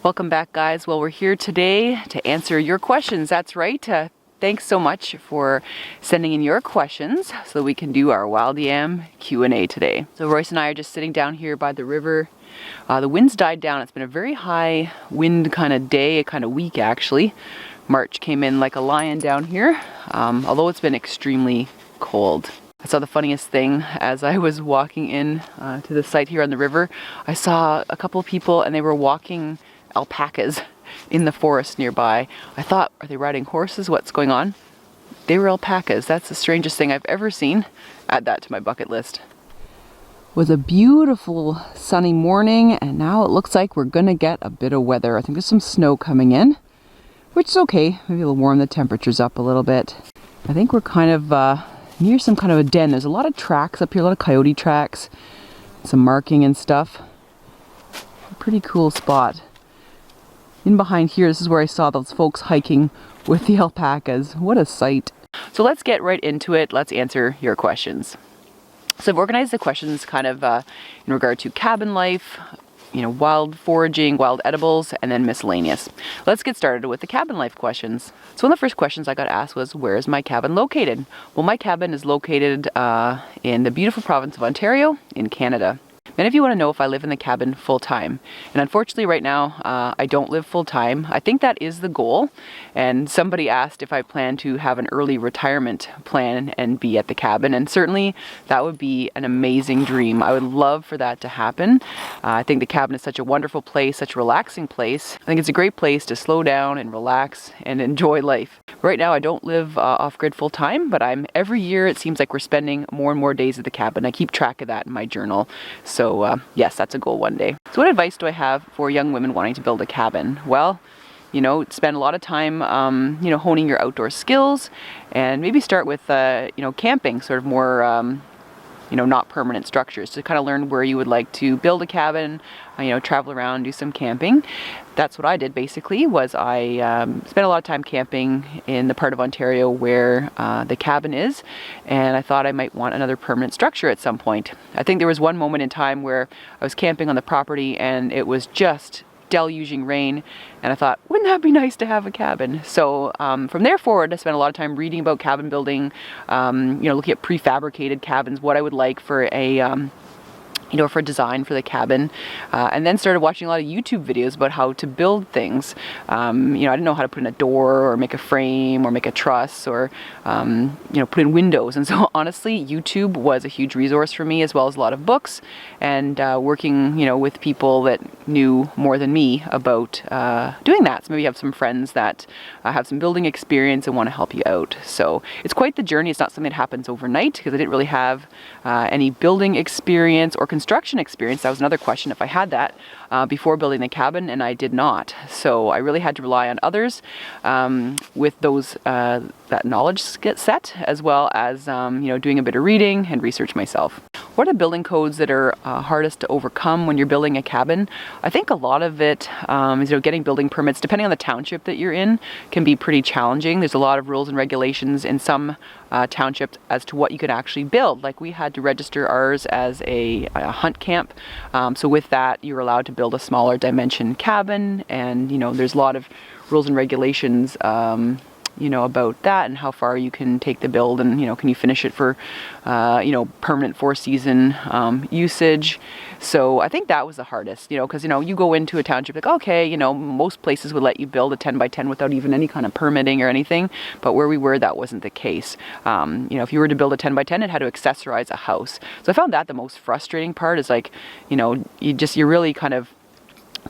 Welcome back, guys. Well, we're here today to answer your questions. That's right. Thanks so much for sending in your questions so that we can do our WildYam Q&A today. So Royce and I are just sitting down here by the river. The wind's died down. It's been a very high wind kind of day, kind of week actually. March came in like a lion down here, although it's been extremely cold. I saw the funniest thing as I was walking in to the site here on the river. I saw a couple of people and they were walking alpacas in the forest nearby. I thought, are they riding horses? What's going on? They were alpacas. That's the strangest thing I've ever seen. Add that to my bucket list. It was a beautiful sunny morning and now it looks like we're gonna get a bit of weather. I think there's some snow coming in, which is okay. Maybe it'll warm the temperatures up a little bit. I think we're kind of near some kind of a den. There's a lot of tracks up here, a lot of coyote tracks, some marking and stuff. A pretty cool spot. In behind here, this is where I saw those folks hiking with the alpacas. What a sight. So let's get right into it. Let's answer your questions. So I've organized the questions kind of in regard to cabin life, wild foraging, wild edibles, and then miscellaneous. Let's get started with the cabin life questions. So one of the first questions I got asked was, where is my cabin located? Well, my cabin is located in the beautiful province of Ontario in Canada. Many of you want to know if I live in the cabin full-time. And unfortunately right now, I don't live full-time. I think that is the goal. And somebody asked if I plan to have an early retirement plan and be at the cabin. And certainly that would be an amazing dream. I would love for that to happen. I think the cabin is such a wonderful place, such a relaxing place. I think it's a great place to slow down and relax and enjoy life. Right now I don't live off-grid full-time, but every year it seems like we're spending more and more days at the cabin. I keep track of that in my journal. So yes, that's a goal one day. So what advice do I have for young women wanting to build a cabin? Well, spend a lot of time, honing your outdoor skills and maybe start with, camping, sort of more, not permanent structures, to kind of learn where you would like to build a cabin, travel around, do some camping. That's what I did basically, was I spent a lot of time camping in the part of Ontario where the cabin is, and I thought I might want another permanent structure at some point. I think there was one moment in time where I was camping on the property and it was just deluging rain, and I thought, wouldn't that be nice to have a cabin? So from there forward, I spent a lot of time reading about cabin building, looking at prefabricated cabins, what I would like for a for a design for the cabin, and then started watching a lot of YouTube videos about how to build things. I didn't know how to put in a door or make a frame or make a truss or put in windows, and so honestly YouTube was a huge resource for me, as well as a lot of books and working with people that knew more than me about doing that. So maybe you have some friends that have some building experience and want to help you out. So it's quite the journey. It's not something that happens overnight, because I didn't really have any building experience or construction experience. That was another question, if I had that before building the cabin, and I did not. So I really had to rely on others with those that knowledge set, as well as doing a bit of reading and research myself. What are the building codes that are hardest to overcome when you're building a cabin? I think a lot of it is getting building permits, depending on the township that you're in, can be pretty challenging. There's a lot of rules and regulations in some townships as to what you could actually build. Like, we had to register ours as a hunt camp, so with that you're allowed to build a smaller dimension cabin, and there's a lot of rules and regulations about that and how far you can take the build, and can you finish it for permanent 4-season usage. So I think that was the hardest, because you go into a township like, okay, most places would let you build a 10x10 without even any kind of permitting or anything, but where we were, that wasn't the case. If you were to build a 10x10, it had to accessorize a house. So I found that the most frustrating part, is like, you're really kind of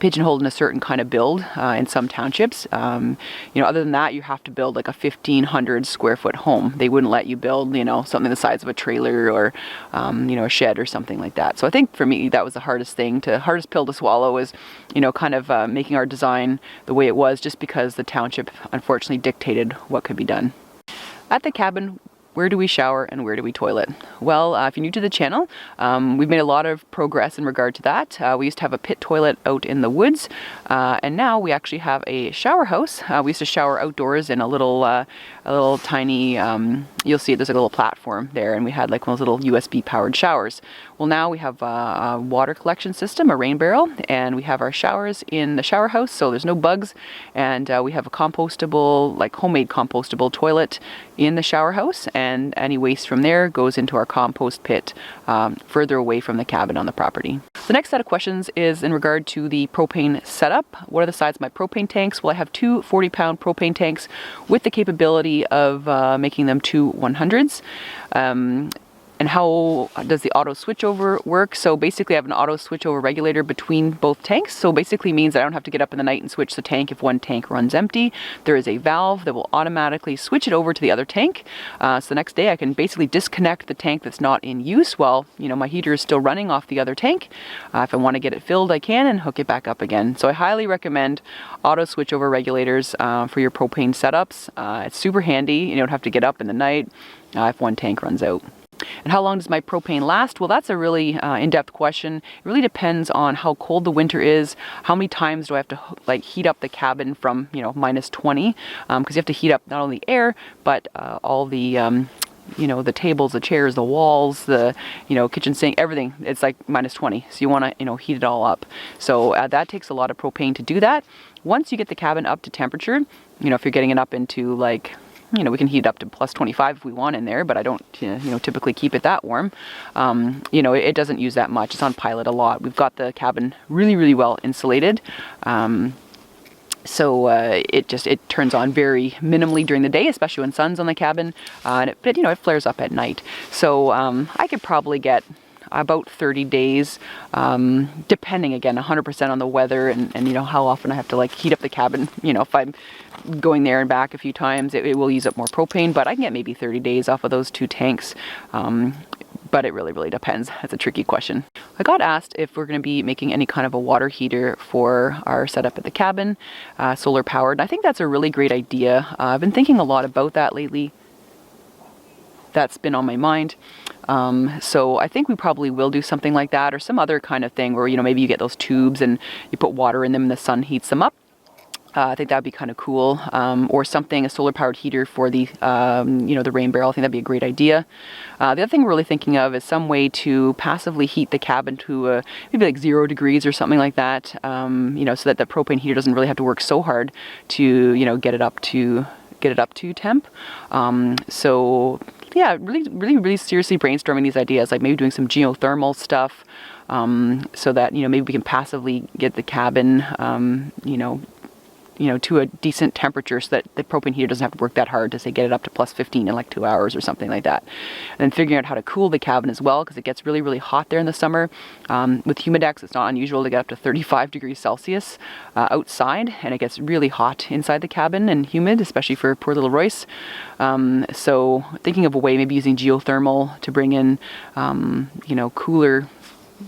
pigeonholed in a certain kind of build in some townships. Other than that, you have to build like a 1,500 square foot home. They wouldn't let you build, something the size of a trailer or, a shed or something like that. So I think for me, that was the hardest pill to swallow, is, kind of making our design the way it was, just because the township unfortunately dictated what could be done. At the cabin, where do we shower and where do we toilet? Well, if you're new to the channel, we've made a lot of progress in regard to that. We used to have a pit toilet out in the woods, and now we actually have a shower house. We used to shower outdoors in a little tiny, you'll see there's like a little platform there, and we had like one of those little USB powered showers. Well, now we have a water collection system, a rain barrel, and we have our showers in the shower house, so there's no bugs, and we have a compostable, like homemade compostable toilet in the shower house, and any waste from there goes into our compost pit further away from the cabin on the property. The next set of questions is in regard to the propane setup. What are the size of my propane tanks? Well, I have two 40-pound propane tanks with the capability of making them two 100s. And how does the auto switchover work? So basically I have an auto switchover regulator between both tanks. So basically means I don't have to get up in the night and switch the tank if one tank runs empty. There is a valve that will automatically switch it over to the other tank. So the next day I can basically disconnect the tank that's not in use while, you know, my heater is still running off the other tank. If I want to get it filled, I can, and hook it back up again. So I highly recommend auto switchover regulators for your propane setups. It's super handy. You don't have to get up in the night if one tank runs out. And how long does my propane last? Well, that's a really in-depth question. It really depends on how cold the winter is, how many times do I have to like heat up the cabin from, you know, -20, because you have to heat up not only air, but all the you know, the tables, the chairs, the walls, the, you know, kitchen sink, everything. It's like -20, so you want to, you know, heat it all up. So that takes a lot of propane to do that. Once you get the cabin up to temperature, you know, if you're getting it up into like, you know, we can heat it up to +25 if we want in there, but I don't, you know, typically keep it that warm. You know, it doesn't use that much. It's on pilot a lot. We've got the cabin really, really well insulated. So it turns on very minimally during the day, especially when sun's on the cabin, but you know, it flares up at night. So I could probably get about 30 days, depending again 100% on the weather and you know how often I have to like heat up the cabin. You know, if I'm going there and back a few times, it will use up more propane, but I can get maybe 30 days off of those two tanks. But it really, really depends. That's a tricky question. I got asked if we're going to be making any kind of a water heater for our setup at the cabin, solar powered. And I think that's a really great idea. I've been thinking a lot about that lately. That's been on my mind. So I think we probably will do something like that, or some other kind of thing where, you know, maybe you get those tubes and you put water in them and the sun heats them up. I think that'd be kind of cool, or something, a solar powered heater for the, you know, the rain barrel. I think that'd be a great idea. The other thing we're really thinking of is some way to passively heat the cabin to maybe like 0 degrees or something like that, you know, so that the propane heater doesn't really have to work so hard to, you know, get it up to temp. So yeah, really seriously brainstorming these ideas, like maybe doing some geothermal stuff, so that, you know, maybe we can passively get the cabin, you know, to a decent temperature so that the propane heater doesn't have to work that hard to say get it up to +15 in like 2 hours or something like that. And then figuring out how to cool the cabin as well, because it gets really, really hot there in the summer. With Humidex, it's not unusual to get up to 35 degrees Celsius outside, and it gets really hot inside the cabin and humid, especially for poor little Royce. So thinking of a way, maybe using geothermal to bring in, you know, cooler,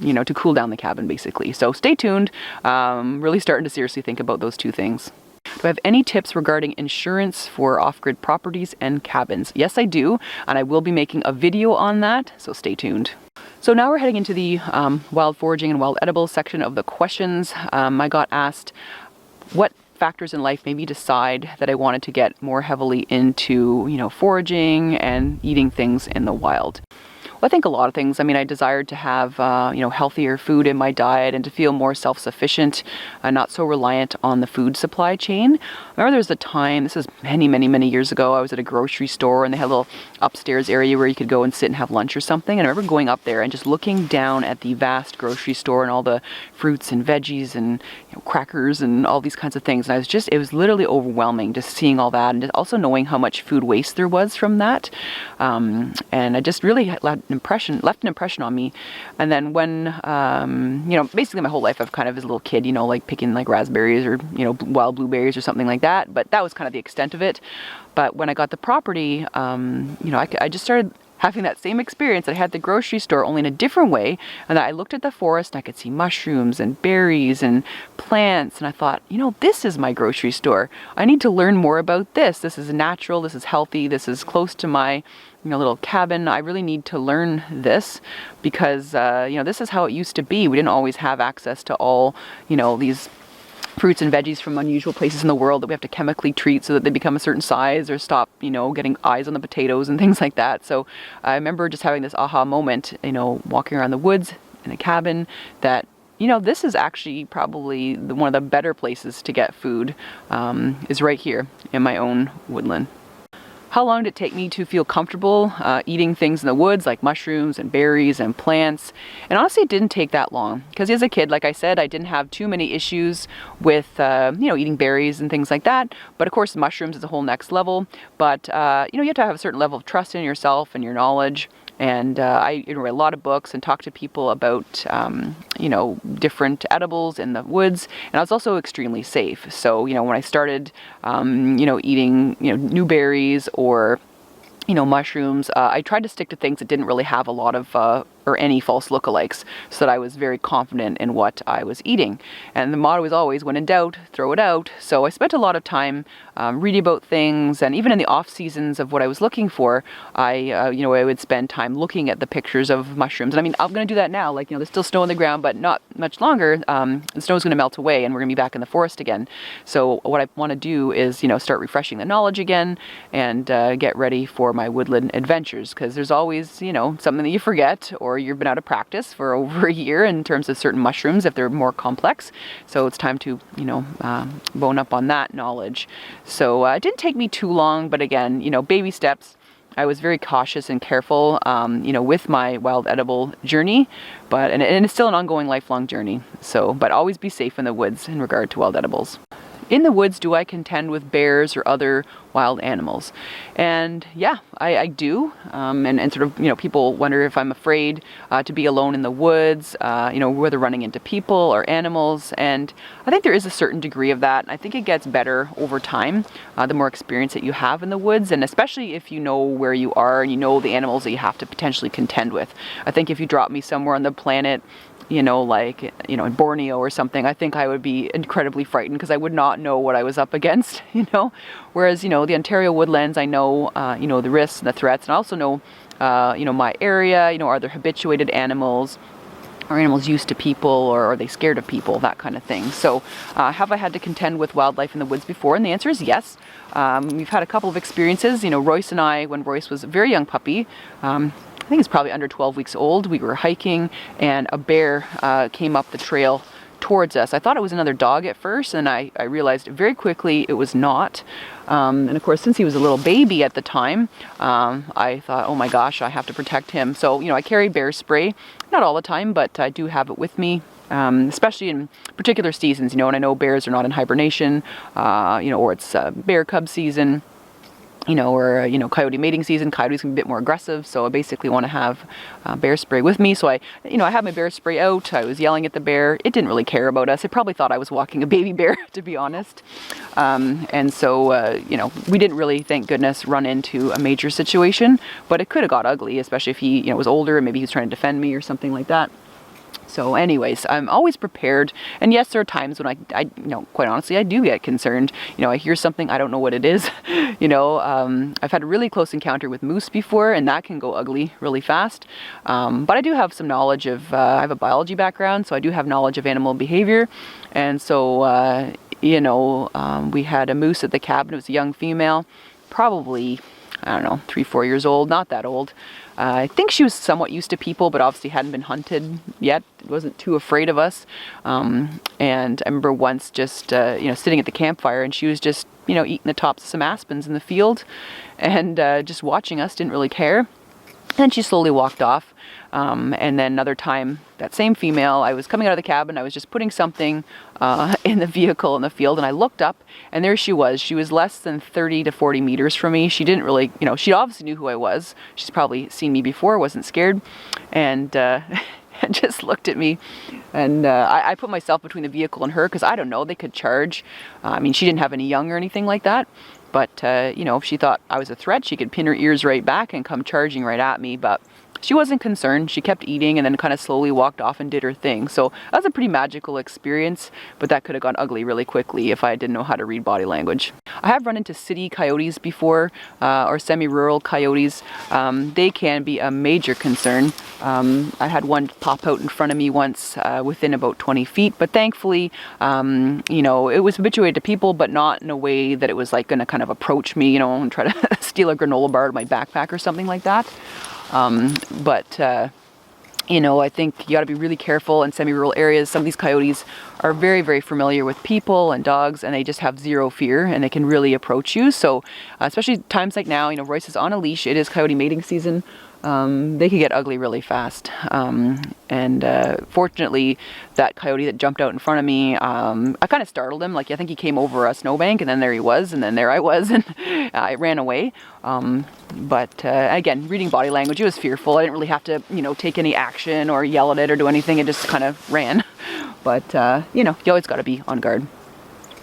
you know, to cool down the cabin basically. So stay tuned. Really starting to seriously think about those two things. Do I have any tips regarding insurance for off-grid properties and cabins? Yes, I do, and I will be making a video on that, so stay tuned. So now we're heading into the wild foraging and wild edibles section of the questions. I got asked what factors in life made me decide that I wanted to get more heavily into, you know, foraging and eating things in the wild. Well, I think a lot of things. I mean, I desired to have, you know, healthier food in my diet and to feel more self-sufficient and not so reliant on the food supply chain. I remember there was a time, this is many years ago, I was at a grocery store and they had a little upstairs area where you could go and sit and have lunch or something. And I remember going up there and just looking down at the vast grocery store and all the fruits and veggies and, you know, crackers and all these kinds of things. And it was literally overwhelming just seeing all that, and just also knowing how much food waste there was from that. And I just really left an impression on me. And then when, you know, basically my whole life I've kind of as a little kid, you know, like picking like raspberries or, you know, wild blueberries or something like that. But that was kind of the extent of it. But when I got the property, you know, I just started having that same experience that I had at the grocery store, only in a different way. And I looked at the forest and I could see mushrooms and berries and plants. And I thought, you know, this is my grocery store. I need to learn more about this. This is natural. This is healthy. This is close to my, little cabin. I really need to learn this because, this is how it used to be. We didn't always have access to all, these fruits and veggies from unusual places in the world that we have to chemically treat so that they become a certain size or stop, getting eyes on the potatoes and things like that. So I remember just having this aha moment, walking around the woods in a cabin that, this is actually probably one of the better places to get food, is right here in my own woodland. How long did it take me to feel comfortable eating things in the woods like mushrooms and berries and plants? And honestly, it didn't take that long because as a kid, like I said, I didn't have too many issues with, eating berries and things like that. But of course, mushrooms is a whole next level. But, you have to have a certain level of trust in yourself and your knowledge. And I read a lot of books and talked to people about, different edibles in the woods. And I was also extremely safe. So, when I started, eating, new berries or, mushrooms, I tried to stick to things that didn't really have a lot of or any false lookalikes, so that I was very confident in what I was eating. And the motto is always, when in doubt, throw it out. So I spent a lot of time reading about things, and even in the off seasons of what I was looking for, I would spend time looking at the pictures of mushrooms. And I mean, I'm going to do that now. Like, there's still snow on the ground, but not much longer. The snow's going to melt away, and we're going to be back in the forest again. So what I want to do is, start refreshing the knowledge again, and get ready for my woodland adventures, because there's always, something that you forget, or you've been out of practice for over a year in terms of certain mushrooms if they're more complex. So it's time to, bone up on that knowledge. So it didn't take me too long, but again, baby steps. I was very cautious and careful, with my wild edible journey, and it's still an ongoing lifelong journey. So, but always be safe in the woods in regard to wild edibles. In the woods, do I contend with bears or other wild animals? And yeah, I do. And sort of, people wonder if I'm afraid to be alone in the woods, whether running into people or animals. And I think there is a certain degree of that. I think it gets better over time, the more experience that you have in the woods, and especially if you know where you are and you know the animals that you have to potentially contend with. I think if you drop me somewhere on the planet, in Borneo or something, I think I would be incredibly frightened because I would not know what I was up against, Whereas, the Ontario woodlands, I know, the risks and the threats, and I also know, my area, are there habituated animals? Are animals used to people, or are they scared of people? That kind of thing. So have I had to contend with wildlife in the woods before? And the answer is yes. We've had a couple of experiences. Royce and I, when Royce was a very young puppy, I think it's probably under 12 weeks old, we were hiking and a bear came up the trail towards us. I thought it was another dog at first, and I realized very quickly it was not. And of course, since he was a little baby at the time, I thought, oh my gosh, I have to protect him. So, I carry bear spray, not all the time, but I do have it with me. Especially in particular seasons, and I know bears are not in hibernation, or it's bear cub season, or, coyote mating season. Coyotes can be a bit more aggressive, so I basically want to have bear spray with me. So I had my bear spray out. I was yelling at the bear. It didn't really care about us. It probably thought I was walking a baby bear, to be honest. And so, we didn't really, thank goodness, run into a major situation, but it could have got ugly, especially if he, was older and maybe he was trying to defend me or something like that. So anyways, I'm always prepared. And yes, there are times when I quite honestly, I do get concerned. I hear something, I don't know what it is. I've had a really close encounter with moose before, and that can go ugly really fast. But I do have some knowledge of, I have a biology background, so I do have knowledge of animal behavior. And so, we had a moose at the cabin. It was a young female, probably, 3-4 years old, not that old. I think she was somewhat used to people, but obviously hadn't been hunted yet. Wasn't too afraid of us. And I remember once just, sitting at the campfire, and she was just, eating the tops of some aspens in the field, and just watching us, didn't really care. Then she slowly walked off. And then another time, that same female, I was coming out of the cabin, I was just putting something in the vehicle in the field, and I looked up, and there she was. She was less than 30 to 40 meters from me. She didn't really, she obviously knew who I was. She's probably seen me before, wasn't scared, and just looked at me. And I put myself between the vehicle and her, because I don't know, they could charge. She didn't have any young or anything like that. But, if she thought I was a threat, she could pin her ears right back and come charging right at me. But she wasn't concerned. She kept eating and then kind of slowly walked off and did her thing. So that was a pretty magical experience, but that could have gone ugly really quickly if I didn't know how to read body language. I have run into city coyotes before, or semi-rural coyotes. They can be a major concern. I had one pop out in front of me once within about 20 feet, but thankfully, you know, it was habituated to people, but not in a way that it was like going to kind of approach me, you know, and try to steal a granola bar out of my backpack or something like that. You know, I think you got to be really careful in semi-rural areas. Some of these coyotes are very, very familiar with people and dogs, and they just have zero fear, and they can really approach you. So, especially times like now, you know, Royce is on a leash. It is coyote mating season. They can get ugly really fast. Fortunately, that coyote that jumped out in front of me, I kind of startled him. Like, I think he came over a snowbank, and then there he was, and then there I was, and I ran away. Again, reading body language, it was fearful. I didn't really have to, you know, take any action or yell at it or do anything. It just kind of ran. But, you know, you always got to be on guard.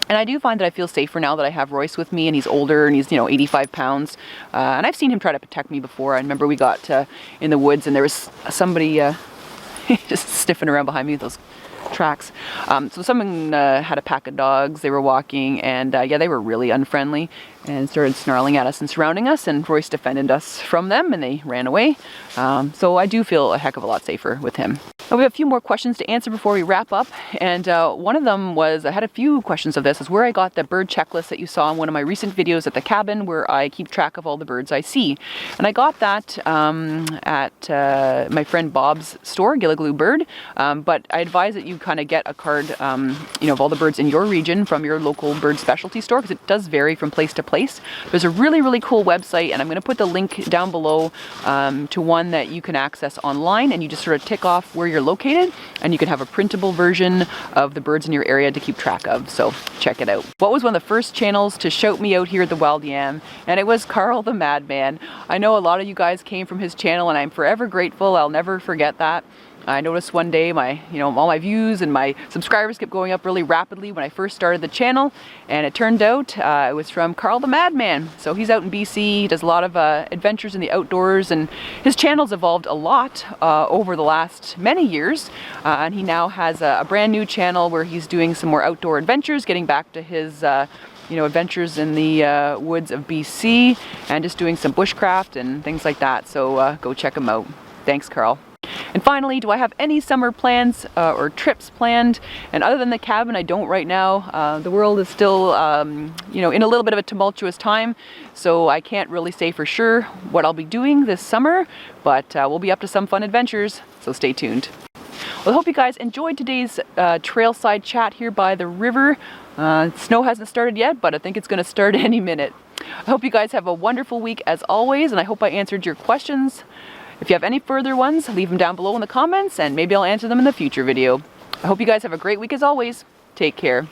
And I do find that I feel safer now that I have Royce with me, and he's older, and he's, you know, 85 pounds. And I've seen him try to protect me before. I remember we got in the woods, and there was somebody just sniffing around behind me with those tracks. So someone had a pack of dogs. They were walking, and yeah, they were really unfriendly and started snarling at us and surrounding us, and Royce defended us from them, and they ran away. So I do feel a heck of a lot safer with him. Now, we have a few more questions to answer before we wrap up, and one of them was, I had a few questions of this, is where I got the bird checklist that you saw in one of my recent videos at the cabin, where I keep track of all the birds I see. And I got that at my friend Bob's store, Gilligloo Bird, but I advise that you kind of get a card, you know, of all the birds in your region from your local bird specialty store, because it does vary from place to place. There's a really, really cool website, and I'm going to put the link down below to one that you can access online, and you just sort of tick off where you're located, and you can have a printable version of the birds in your area to keep track of. So check it out. What was one of the first channels to shout me out here at the Wild Yam? And it was Karl the Madman. I know a lot of you guys came from his channel, and I'm forever grateful. I'll never forget that. I noticed one day all my views and my subscribers kept going up really rapidly when I first started the channel, and it turned out it was from Karl the Madman. So he's out in BC, he does a lot of adventures in the outdoors, and his channel's evolved a lot over the last many years, and he now has a brand new channel where he's doing some more outdoor adventures, getting back to his adventures in the woods of BC, and just doing some bushcraft and things like that. So go check him out. Thanks, Karl. And finally, do I have any summer plans or trips planned? And other than the cabin, I don't right now. The world is still, in a little bit of a tumultuous time, so I can't really say for sure what I'll be doing this summer, but we'll be up to some fun adventures, so stay tuned. Well, I hope you guys enjoyed today's trailside chat here by the river. Snow hasn't started yet, but I think it's going to start any minute. I hope you guys have a wonderful week as always, and I hope I answered your questions. If you have any further ones, leave them down below in the comments, and maybe I'll answer them in the future video. I hope you guys have a great week as always. Take care.